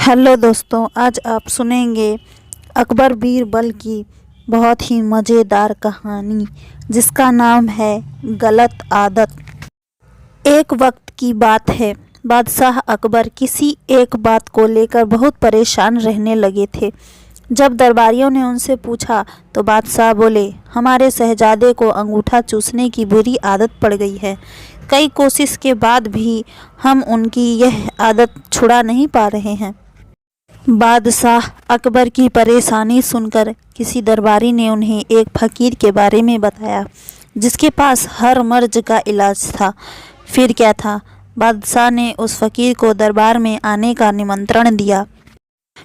Hello दोस्तों, आज आप सुनेंगे अकबर बीरबल की बहुत ही मज़ेदार कहानी जिसका नाम है गलत आदत। एक वक्त की बात है, बादशाह अकबर किसी एक बात को लेकर बहुत परेशान रहने लगे थे। जब दरबारियों ने उनसे पूछा तो बादशाह बोले, हमारे शहजादे को अंगूठा चूसने की बुरी आदत पड़ गई है। कई कोशिश के बाद भी हम उनकी यह आदत छुड़ा नहीं पा रहे हैं। बादशाह अकबर की परेशानी सुनकर किसी दरबारी ने उन्हें एक फ़कीर के बारे में बताया जिसके पास हर मर्ज का इलाज था। फिर क्या था, बादशाह ने उस फ़कीर को दरबार में आने का निमंत्रण दिया।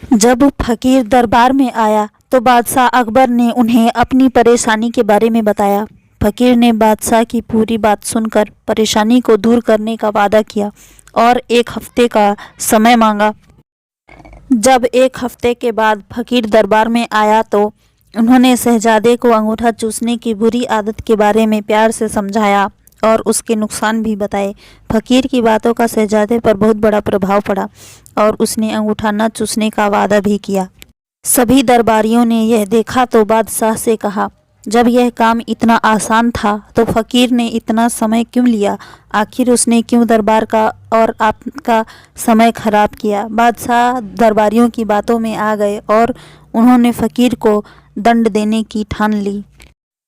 जब फ़कीर दरबार में आया तो बादशाह अकबर ने उन्हें अपनी परेशानी के बारे में बताया। फ़कीर ने बादशाह की पूरी बात सुनकर परेशानी को दूर करने का वादा किया और 1 हफ्ते का समय मांगा। जब 1 हफ्ते के बाद फ़कीर दरबार में आया तो उन्होंने शहजादे को अंगूठा चूसने की बुरी आदत के बारे में प्यार से समझाया और उसके नुकसान भी बताए। फ़कीर की बातों का शहजादे पर बहुत बड़ा प्रभाव पड़ा और उसने अंगूठा न चूसने का वादा भी किया। सभी दरबारियों ने यह देखा तो बादशाह से कहा, जब यह काम इतना आसान था तो फ़कीर ने इतना समय क्यों लिया? आखिर उसने क्यों दरबार का और आपका समय खराब किया? बादशाह दरबारियों की बातों में आ गए और उन्होंने फ़कीर को दंड देने की ठान ली।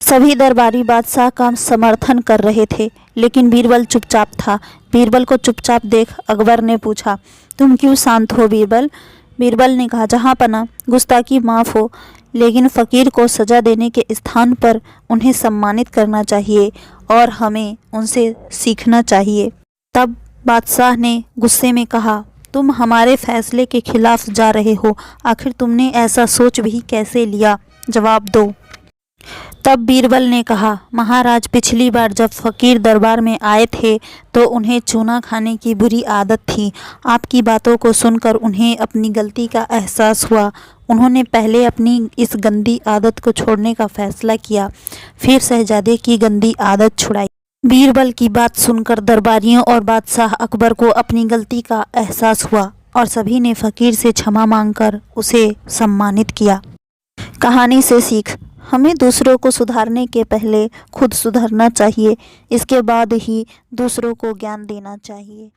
सभी दरबारी बादशाह का समर्थन कर रहे थे, लेकिन बीरबल चुपचाप था। बीरबल को चुपचाप देख अकबर ने पूछा, तुम क्यों शांत हो बीरबल? बीरबल ने कहा, जहाँपनाह, गुस्ताखी माफ़ हो, लेकिन फ़कीर को सज़ा देने के स्थान पर उन्हें सम्मानित करना चाहिए और हमें उनसे सीखना चाहिए। तब बादशाह ने गुस्से में कहा, तुम हमारे फैसले के खिलाफ जा रहे हो, आखिर तुमने ऐसा सोच भी कैसे लिया? जवाब दो। तब बीरबल ने कहा, महाराज, पिछली बार जब फ़कीर दरबार में आए थे तो उन्हें चूना खाने की बुरी आदत थी। आपकी बातों को सुनकर उन्हें अपनी गलती का एहसास हुआ। उन्होंने पहले अपनी इस गंदी आदत को छोड़ने का फैसला किया, फिर शहजादे की गंदी आदत छुड़ाई। बीरबल की बात सुनकर दरबारियों और बादशाह अकबर को अपनी गलती का एहसास हुआ और सभी ने फ़कीर से क्षमा मांगकर उसे सम्मानित किया। कहानी से सीख, हमें दूसरों को सुधारने के पहले खुद सुधरना चाहिए, इसके बाद ही दूसरों को ज्ञान देना चाहिए।